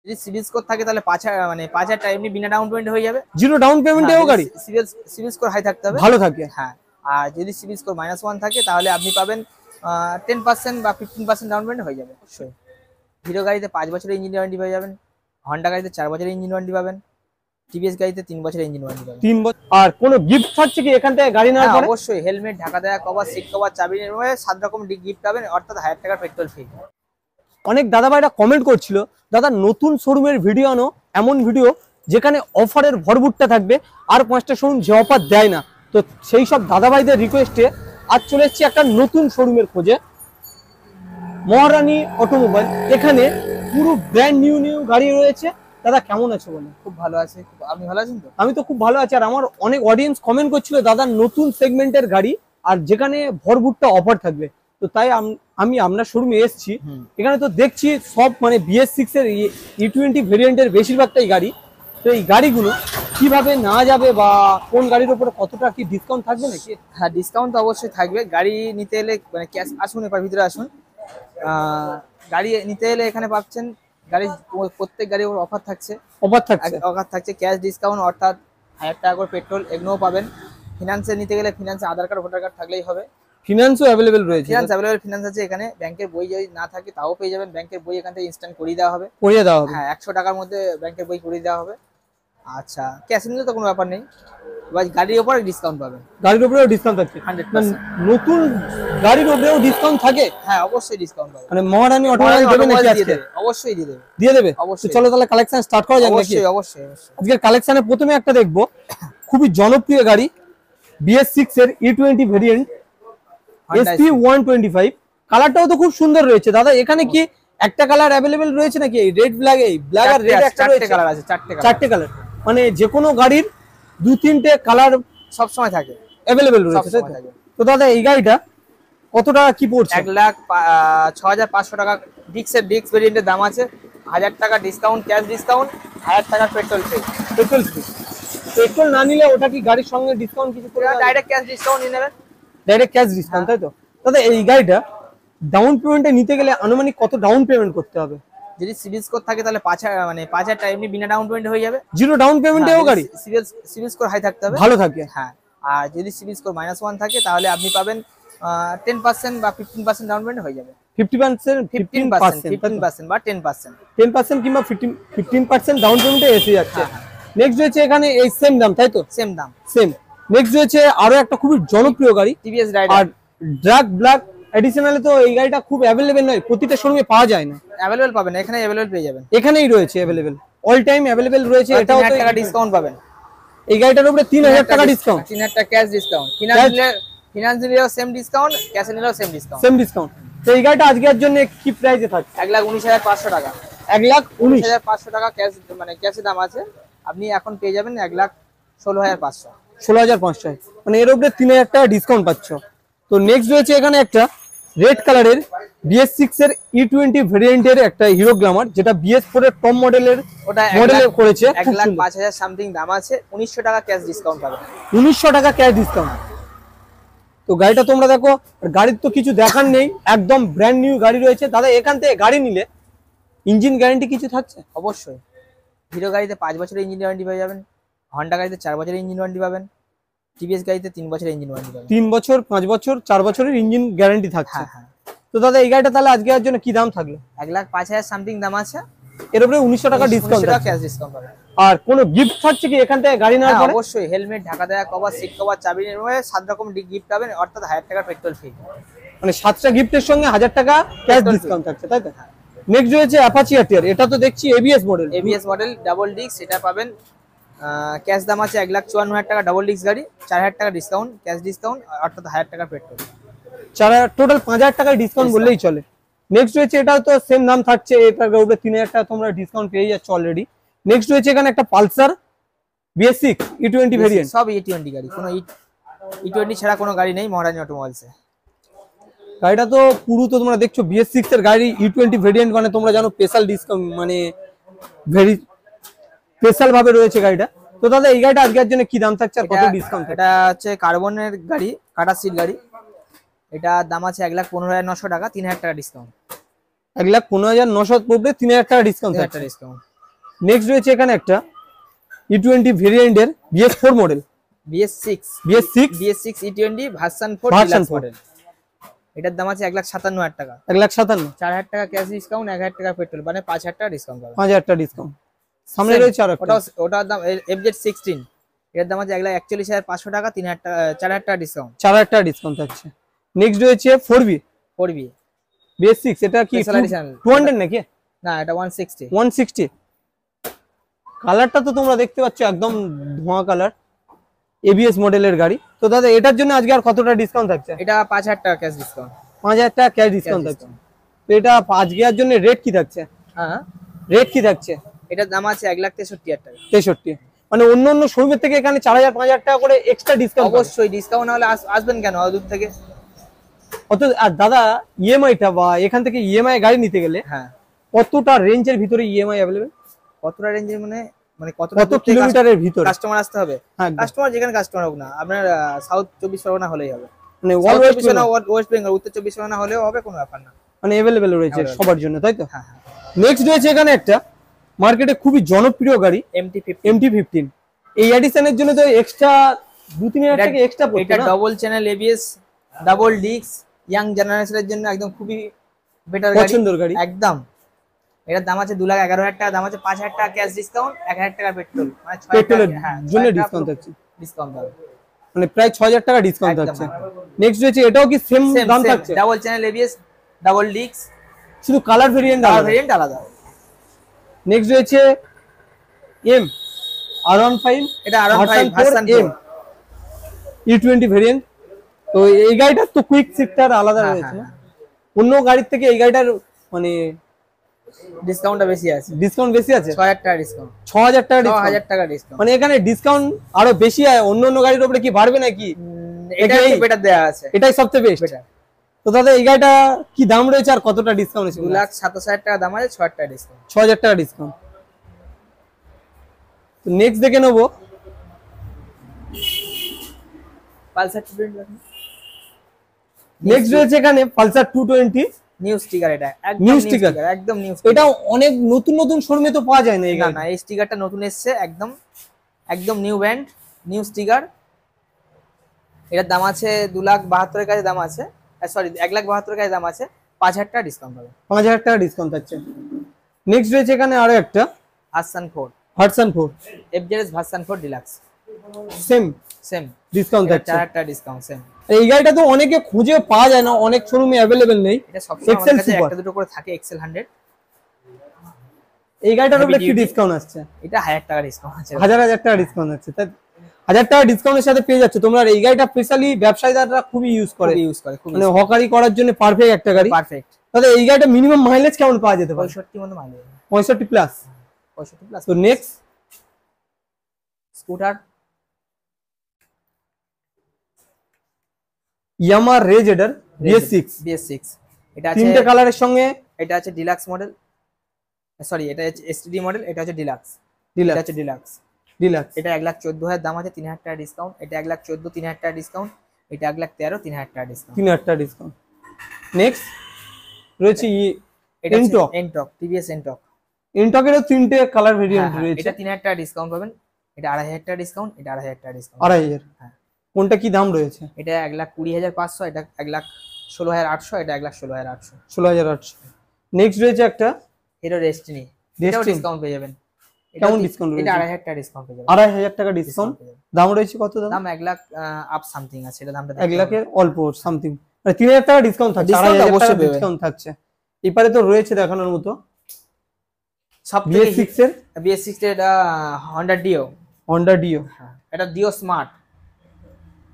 যদি সিবিল স্কোর থাকে তাহলে 5,000 টাকা এমনি বিনা ডাউন পেমেন্ট হয়ে যাবে। জিরো ডাউন পেমেন্টেও গাড়ি? সিবিল স্কোর হাই থাকতে হবে, ভালো থাকে। হ্যাঁ। আর যদি সিবিল স্কোর -1 থাকে তাহলে আপনি পাবেন 10% বা 15% ডাউন পেমেন্ট হয়ে যাবে। অবশ্যই হিরো গাড়িতে 5 বছরের ইঞ্জিন ওয়ারেন্টি পেয়ে যাবেন, হন্ডা গাড়িতে 4 বছরের ইঞ্জিন ওয়ারেন্টি পাবেন, টিভিএস গাড়িতে 3 বছরের ইঞ্জিন ওয়ারেন্টি পাবেন। 3 বছর। আর কোনো গিফট থাকছে কি এখান থেকে গাড়ি নেওয়ার পরে? অবশ্যই হেলমেট, ঢাকা দেওয়া কভার, সিট কভার, চাবি, 7 রকম গিফট পাবেন, অর্থাৎ 1000 টাকার পেট্রোল ফ্রি। অনেক দাদা ভাইরা কমেন্ট করছিল, দাদা নতুন শোরুমের ভিডিও আনো, এমন ভিডিও যেখানে অফারের ভরপুরটা থাকবে, আর 5টা শোরুম যে অফার দেয় না। তো সেই সব দাদা ভাইদের রিকোয়েস্টে আজ চলে এসেছি একটা নতুন শোরুমের খোঁজে, মহারানী অটোমোবাইল। এখানে পুরো ব্র্যান্ড নিউ গাড়ি রয়েছে। দাদা কেমন আছো বলো? খুব ভালো আছে, আপনি ভালো আছেন তো? আমি তো খুব ভালো আছি। আর আমার অনেক অডিয়েন্স কমেন্ট করছিল দাদা নতুন সেগমেন্টের গাড়ি আর যেখানে ভরপুরটা অফার থাকবে। তো তাই আমি আপনার শোরুমে এসেছি। এখানে তো দেখছি সব মানে BS6 এর E20 ভেরিয়েন্টের বেশিরভাগটাই গাড়ি। তো এই গাড়িগুলো কিভাবে না যাবে বা কোন গাড়ির উপরে কতটা কি ডিসকাউন্ট থাকবে নাকি? হ্যাঁ, ডিসকাউন্ট তো অবশ্যই থাকবে। গাড়ি নিতে এলে মানে ক্যাশ আসুন, এবার ভিতরে আসুন। গাড়ি নিতে এলে এখানে পাচ্ছেন গাড়ি, প্রত্যেক গাড়ির উপর অফার থাকছে। অফার থাকছে ক্যাশ ডিসকাউন্ট, অর্থাৎ 1000 টাকা করে পেট্রোল, এগুলোও পাবেন। ফিনান্সে নিতে গেলে ফিনান্সে আধার কার্ড, ভোটার কার্ড থাকলেই হবে। ফিনান্সও অ্যাভেলেবেল রয়েছে? ফিনান্স আছে এখানে। ব্যাংকের বই যদি না থাকে তাও পেয়ে যাবেন। ব্যাংকের বই এখান থেকে ইনস্ট্যান্ট করিয়ে দেওয়া হবে। হ্যাঁ, 100 টাকার মধ্যে ব্যাংকের বই করিয়ে দেওয়া হবে। আচ্ছা, ক্যাশ নিলে তো কোনো ব্যাপার নেই, গাড়ির উপরে ডিসকাউন্ট পাবেন। গাড়ির উপরেও ডিসকাউন্ট থাকছে? 100%। নতুন গাড়ির উপরেও ডিসকাউন্ট থাকে? হ্যাঁ, অবশ্যই ডিসকাউন্ট পাবেন। মানে মহারানী অটোমোবাইল দেবে নাকি আজকে? অবশ্যই দিয়ে দেবে। অবশ্যই। চলো তাহলে কালেকশন স্টার্ট করা যাক নাকি? অবশ্যই। আজকের কালেকশনে প্রথমে একটা দেখবো খুবই জনপ্রিয় গাড়ি, BS6 এর E20 ভেরিয়েন্ট SP125। কালারটাও তো খুব সুন্দর রয়েছে। দাদা এখানে কি একটা কালার অ্যাভেলেবেল রয়েছে নাকি? রেড, ব্ল্যাক, ব্ল্যাক আর রেড একটা রয়েছে? কালার আছে, 4টে কালার। মানে যে কোনো গাড়ির 2-3টে কালার সব সময় থাকে, অ্যাভেলেবেল রয়েছে। তো দাদা এই গাড়িটা কত টাকা কি পড়ছে? 1,06,500 টাকা ডিক্স ভেরিয়েন্টের দাম আছে। 1000 টাকা ডিসকাউন্ট, ক্যাশ ডিসকাউন্ট, 1000 টাকার পেট্রোল ফ্রি। পেট্রোল না নিলে ওটা কি গাড়ির সঙ্গে ডিসকাউন্ট কিছু করে? ডাইরেক্ট ক্যাশ ডিসকাউন্ট নিয়ে নেবেন। ডাইরেক্ট ক্যাশ ডিসকাউন্ট, তাই তো? দাদা এই গাড়িটা ডাউন পেমেন্টে নিতে গেলে আনুমানিক কত ডাউন পেমেন্ট করতে হবে? যদি সিবিল স্কোর থাকে তাহলে 5,000 টাকা এমনি বিনা ডাউন পেমেন্ট হয়ে যাবে। জিরো ডাউন পেমেন্টেও গাড়ি? সিবিল স্কোর হাই থাকতে হবে, ভালো থাকে। হ্যাঁ। আর যদি সিবিল স্কোর -1 থাকে তাহলে আপনি পাবেন 10% বা 15% ডাউন পেমেন্ট হয়ে যাবে। 15% বা 10%। 10% কিংবা 15% ডাউন পেমেন্টে এসে যাচ্ছে। নেক্সট রয়েছে এখানে এই সেম দাম, তাই তো? সেম দাম। নেক্সট রয়েছে আরো একটা খুবই জনপ্রিয় গাড়ি, টিভিএস রাইডার। আর ড্রাগ ব্ল্যাক এডিশনালে তো এই গাড়িটা খুব অ্যাভেলেবেল নয়, প্রতিটা শোরুমে পাওয়া যায় না। অ্যাভেলেবেল পাবেন, এখানে অ্যাভেলেবেল পেয়ে যাবেন। এখানেই রয়েছে অ্যাভেলেবেল, অল টাইম অ্যাভেলেবেল রয়েছে। এটাও 3000 টাকা ডিসকাউন্ট পাবেন। এই গাড়িটার উপরে 3000 টাকা ডিসকাউন্ট। 3000 টাকা ক্যাশ ডিসকাউন্ট। ফিনান্স নিলেও সেম ডিসকাউন্ট, ক্যাশ নিলেও সেম ডিসকাউন্ট। তো এই গাড়িটা আজকের জন্য কি প্রাইসে থাকছে? 1,19,500 টাকা। 1,19,500 টাকা ক্যাশ, মানে ক্যাশে দাম আছে। আপনি এখন পেয়ে যাবেন 1,16,500। 16,500, মানে এর উপরে 3000 টাকা ডিসকাউন্ট পাচ্ছ। তো নেক্সট রয়েছে এখানে একটা রেড কালারের BS6 এর E20 ভেরিয়েন্টের একটা হিরো গ্ল্যামার, যেটা BS4 এর টপ মডেলের করেছে। 1,05,000 সামথিং দাম আছে। 1900 টাকা ক্যাশ ডিসকাউন্ট পাবেন। 1900 টাকা ক্যাশ ডিসকাউন্ট। তো গাড়িটা তোমরা দেখো, গাড়ির তো কিছু দেখার নেই, একদম ব্র্যান্ড নিউ গাড়ি রয়েছে। দাদা এখান থেকে গাড়ি নিলে ইঞ্জিন গ্যারান্টি কিছু থাকছে? অবশ্যই। হিরো গাড়িতে 5 বছরের ইঞ্জিন ওয়ারেন্টি পেয়ে যাবেন, হন্ডা গাড়িতে 4 বছরের ইঞ্জিন ওয়ারেন্টি পাবেন, টিভিএস গাড়িতে 3 বছরের ইঞ্জিন ওয়ারেন্টি পাবেন। 3 বছর, 5 বছর, 4 বছরের ইঞ্জিন গ্যারান্টি থাকছে। হ্যাঁ। তো দাদা এই গাড়িটা তাহলে আজকের জন্য কি দাম থাকলো? 1,05,000 সামথিং দাম আছে। এর উপরে 1900 টাকা ডিসকাউন্ট, ক্যাশ ডিসকাউন্ট পাবেন। আর কোনো গিফট থাকছে কি এখান থেকে গাড়ি নেওয়ার পরে? অবশ্যই হেলমেট, ঢাকা দেওয়া কভার, সিট কভার, চাবি, 7 রকম গিফট পাবেন, অর্থাৎ 1000 টাকার পেট্রোল ফ্রি। মানে 7টা গিফটের সঙ্গে 1000 টাকা ক্যাশ ডিসকাউন্ট থাকছে, তাই তো? নেক্সট রয়েছে অ্যাপাচি আরটিআর। এটা তো দেখছি ABS মডেল ডাবল ডিস্ক। এটা পাবেন ক্যাশ দাম আছে 1,54,000 টাকা। ডাবল ডিস্ক গাড়ি, 4000 টাকা ডিসকাউন্ট, ক্যাশ ডিসকাউন্ট, অর্থাৎ 1000 টাকার পেট্রোল। 4000, টোটাল 5000 টাকায় ডিসকাউন্ট বললেই চলে। নেক্সট রয়েছে, এটাও তো সেম দাম থাকছে, এটার উপরে 3000 টাকা তোমরা ডিসকাউন্ট পেয়ে যাচ্ছ অলরেডি। নেক্সট রয়েছে এখানে একটা পালসার BS6 E20 ভেরিয়েন্ট। সব E20 গাড়ি, কোনো E20 ছাড়া কোনো গাড়ি নেই মহারানী অটোমোবাইলসে। গাড়িটা তো পুরো তো তোমরা দেখছো BS6 এর গাড়ি E20 ভেরিয়েন্ট, মানে তোমরা জানো স্পেশাল ডিসকাউন্ট, মানে ভেরি স্পেশাল ভাবে রয়েছে গাড়িটা। তো দাদা এই গাড়িটা আজকের জন্য কি দাম থাকছে আর কত ডিসকাউন্ট? এটা হচ্ছে কার্বনের গাড়ি, কাটা সিট গাড়ি। এটা দাম আছে 1,15,900 টাকা, 3000 টাকা ডিসকাউন্ট। 1,15,900 পড়বে, 3000 টাকা ডিসকাউন্ট। নেক্সট রয়েছে এখানে একটা E20 ভেরিয়েন্টের BS4 model, BS6 BS6 E20 version 4 deluxe model. এটার দাম আছে 1,57,000 টাকা। 1,57,000, 4,000 টাকা ক্যাশ ডিসকাউন্ট, 1,000 টাকা পেট্রোল, মানে 5,000 টাকা ডিসকাউন্ট পাবেন। 5,000 টাকা ডিসকাউন্ট। সামনে রয়েছে আর একটা, ওটার দাম FZ16, এর দাম আছে 1,41,500 টাকা, 3,000 টাকা 4,000 টাকা ডিসকাউন্ট, 4,000 টাকা ডিসকাউন্ট থাকছে। নেক্সট রয়েছে 4B 4B BS6, এটা কি 200 নাকি? না, এটা 160। 160। কালারটা তো তোমরা দেখতে পাচ্ছ একদম ধোঁয়া কালার, ABS মডেলের গাড়ি। তো দাদা এটার জন্য আজকে আর কতটা ডিসকাউন্ট থাকছে? এটা 5,000 টাকা ক্যাশ ডিসকাউন্ট, 5,000 টাকা ক্যাশ ডিসকাউন্ট থাকছে। তো এটা আজকে আর জন্য রেট কি থাকছে? হ্যাঁ, রেট কি থাকছে? এটার দাম আছে 1,63,000 টাকা। 63, মানে অন্য অন্য শোরুমের থেকে এখানে 4,000 5,000 টাকা করে এক্সট্রা ডিসকাউন্ট। অবশ্যই ডিসকাউন্ট হলে আসবেন কেন অত দূর থেকে। অত আর দাদা ইএমআইটা বা এখান থেকে ইএমআই গাড়ি নিতে গেলে হ্যাঁ, কতটা রেঞ্জের ভিতরে ইএমআই अवेलेबल? কতটা রেঞ্জের মানে কত কিলোমিটারের ভিতরে কাস্টমার আসতে হবে? কাস্টমার যেখানে কাস্টমার হোক না, আপনার সাউথ 24 পরগনা হলেই হবে, মানে অল ওয়েস্ট বেঙ্গল, উত্তর 24 পরগনা হলেও হবে, কোনো ব্যাপার না, মানে अवेलेबल রয়েছে সবার জন্য, তাই তো? হ্যাঁ হ্যাঁ। নেক্সট রয়েছে এখানে একটা মার্কেটে খুবই জনপ্রিয় গাড়ি MT-15। এই এডিশনের জন্য তো এক্সট্রা 2-3,000 টাকা এক্সট্রা পড়ছে। এটা double channel ABS, double disc, young জেনারেশনের জন্য একদম খুবই বেটার গাড়ি, পছন্দের গাড়ি একদম। এটার দাম আছে 2,11,000 টাকা, দাম আছে 5,000 টাকা ক্যাশ ডিসকাউন্ট, 1,000 টাকা পেট্রোল, মানে 6,000 পেট্রোলের হ্যাঁ জন্য ডিসকাউন্ট থাকছে, ডিসকাউন্ট পাবে, মানে প্রায় 6,000 টাকা ডিসকাউন্ট থাকছে। নেক্সট রয়েছে এটাও কি সেম দাম থাকছে? Double channel ABS, double disc, শুধু কালার ভেরিয়েন্ট আলাদা। নেক্সট রয়েছে R15, এটা R15 version M E20 variant. তো এই গাড়িটার তো কুইক শিফটার আলাদা রয়েছে না? অন্য গাড়ির থেকে এই গাড়িটার মানে ডিসকাউন্টটা বেশি আছে, ডিসকাউন্ট বেশি আছে, 6,000 টাকা ডিসকাউন্ট, 6,000 টাকা ডিসকাউন্ট, 6,000 টাকা ডিসকাউন্ট, মানে এখানে ডিসকাউন্ট আরো বেশি হয়। অন্য অন্য গাড়ির উপরে কি বাড়বে নাকি? এটা একটু বেটার দেয়া আছে, এটাই সবচেয়ে বেস্ট। তো দাদা এই গাড়িটা কি দাম রয়েছে আর কতটা ডিসকাউন্ট আছে? 2,27,000 টাকা দাম আছে, 6,000 টাকা ডিসকাউন্ট, 6,000 টাকা ডিসকাউন্ট। তো নেক্সট দেখে নেবো পালসার 220। নেক্সট রয়েছে এখানে পালসার 220 নিউ স্টিকার, এটা একদম নিউ স্টিকার, একদম নিউ। এটা অনেক নতুন নতুন শোরুমে তো পাওয়া যায় না এই গাড়ি। না, এই স্টিকারটা নতুন এসেছে, একদম একদম নিউ ব্র্যান্ড, নিউ স্টিকার। এটার দাম আছে 2,72,000 এর কাছে দাম আছে, সরি 1,72,000 এর কাছে দাম আছে, 5,000 টাকা ডিসকাউন্ট পাবে, 5,000 টাকা ডিসকাউন্ট থাকছে। নেক্সট রয়েছে এখানে আরো একটা version 4 FZS version 4 deluxe, same discount থাকছে, 4,000 টাকা ডিসকাউন্ট সেম। এই গাড়িটা তো অনেকে খুঁজে পাওয়া যায় না, অনেক শোরুমে अवेलेबल নেই। এটা সবসময় আমাদের কাছে একটা দুটো করে থাকে, এক্সেল 100। এই গাড়িটার উপরে কি ডিসকাউন্ট আসছে? এটা 1,000 টাকা ডিসকাউন্ট আছে, 1,000 টাকা ডিসকাউন্ট আছে, তাই 1,000 টাকা ডিসকাউন্টের সাথে পেয়ে যাচ্ছে তোমরা। এই গাড়িটা স্পেশালি ব্যবসায়ীরা খুবই ইউজ করে, মানে হকারি করার জন্য পারফেক্ট একটা গাড়ি, পারফেক্ট। তাহলে এই গাড়িটা মিনিমাম মাইলেজ কেমন পাওয়া যেতে পারে? 65 মতো মাইলেজ, 65 প্লাস। তো নেক্সট স্কুটার ইয়ামাহা রেজ এডার BS6। এটা আছে তিনটে কালারের সঙ্গে, এটা আছে ডিলাক্স মডেল, সরি এটা হচ্ছে STD মডেল, এটা হচ্ছে ডিলাক্স, এটা হচ্ছে ডিলাক্স। এটা 1,14,000 দাম আছে, 3,000 টাকা ডিসকাউন্ট। এটা 1,14,000, 3,000 টাকা ডিসকাউন্ট। এটা 1,13,000, 3,000 টাকা ডিসকাউন্ট, 3,000 টাকা ডিসকাউন্ট। নেক্সট রয়েছে এনটক, TVS এনটকেরও তিনটে কালার ভেরিয়েন্ট রয়েছে। এটা 3,000 টাকা ডিসকাউন্ট পাবেন, এটা 2,500 টাকা ডিসকাউন্ট, এটা 2,500 টাকা ডিসকাউন্ট, 2,500। হ্যাঁ, কোনটা কি দাম রয়েছে? এটা 1,20,500, এটা 1,16,800, এটা 1,16,800, 16,800। নেক্সট রয়েছে একটা হিরো ডেস্টিনি, এটাও ডিসকাউন্ট পেয়ে যাবেন। কেমন ডিসকাউন্ট রয়েছে? এটা 2,500 টাকা ডিসকাউন্ট পেয়ে যাবেন, 2,500 টাকা ডিসকাউন্ট। দাম রয়েছে কত? দাম 1 লাখ আপ সামথিং আছে, এটা দামটা 1 লাখের অল্প সামথিং, মানে 3,000 টাকা ডিসকাউন্ট থাকছে, 2,500 টাকা ডিসকাউন্ট থাকছে। এবারে তো রয়েছে দেখানোর মতো সব BS6 এর এটা Honda Dio, এটা Dio স্মার্ট।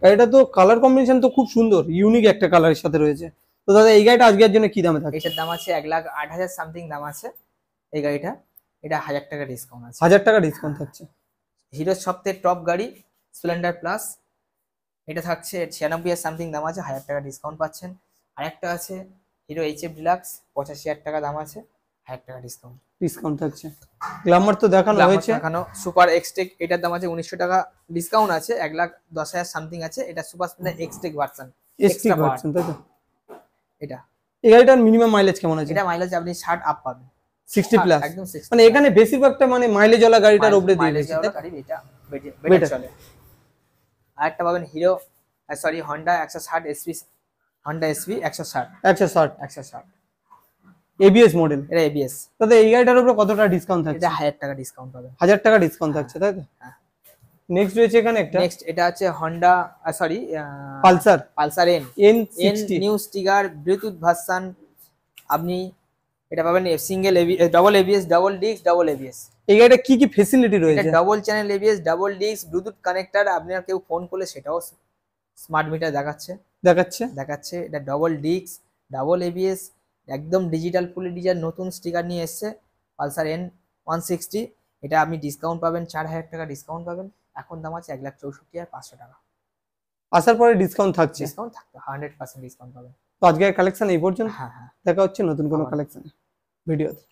এটা তো কালার কম্বিনেশন তো খুব সুন্দর, ইউনিক একটা কালারের সাথে রয়েছে। তো দাদা এই গাড়িটা আজকের জন্য কি দামে থাকে? এটার দাম আছে 1,08,000 সামথিং দাম আছে এই গাড়িটা, এটা 1,000 টাকা ডিসকাউন্ট আছে, 1,000 টাকা ডিসকাউন্ট থাকছে। হিরোর সবথেকে টপ গাড়ি স্প্লেন্ডার প্লাস, এটা থাকছে 96,000 সামথিং দাম আছে, 1,000 টাকা ডিসকাউন্ট পাচ্ছেন। আরেকটা আছে হিরো HF ডিলাক্স, 85,000 টাকা দাম আছে, 1,000 টাকা ডিসকাউন্ট থাকছে। গ্ল্যামার তো দেখানো হয়েছে, সুপার এক্সটেক, এটার দাম আছে 1,900 টাকা ডিসকাউন্ট আছে, 1,10,000 সামথিং আছে, এটা super Splendor Xtec version, extra version, তাই তো? এটা এই গাড়িটার মিনিমাম মাইলেজ কেমন আছে? এটা মাইলেজ আপনি 60 আপ পাবেন, 60 প্লাস একদম 60 মানে এখানে বেশিরভাগটা মানে মাইলেজ ওয়ালা গাড়িটার উপরে দিয়ে মাইলেজ দিয়েছে ওয়ালা গাড়ি, এটা বেটার চলে। আরেকটা পাবেন hero sorry Honda 160 SP, Honda SP 160 160 160 ABS model. এটা এবিএস। তাহলে এই গাড়িটার উপরে কত টাকা ডিসকাউন্ট থাকছে? এটা 1000 টাকা ডিসকাউন্ট পাবেন। 1000 টাকা ডিসকাউন্ট থাকছে তাই তো? হ্যাঁ। নেক্সট রয়েছে এখানে একটা নেক্সট এটা আছে Honda sorry Pulsar Pulsar N N60 new sticker Bluetooth version. আপনি এটা পাবেন single double ABS, double disc, double ABS. এই গাড়িটা কি কি ফ্যাসিলিটি এটা রয়েছে? Double channel ABS, double disc, Bluetooth connector. আপনার কেউ ফোন করলে সেটাও স্মার্ট মিটার দেখাচ্ছে। এটা ডাবল ডিস্ক, ডাবল এবিএস, একদম ডিজিটাল ফুলি ডিজিটাল নতুন স্টিকার নিয়ে এসেছে পালসার N160। এটা আপনি ডিসকাউন্ট পাবেন 4000 টাকা ডিসকাউন্ট পাবেন। এখন দাম আছে 1,64,500 টাকা। আসার পরে ডিসকাউন্ট থাকছে? ডিসকাউন্ট থাকবে, 100% ডিসকাউন্ট পাবেন। তো আজকের কালেকশন এই পর্যন্ত। হ্যাঁ হ্যাঁ। দেখা হচ্ছে নতুন কোনো কালেকশনে ভিডিওতে।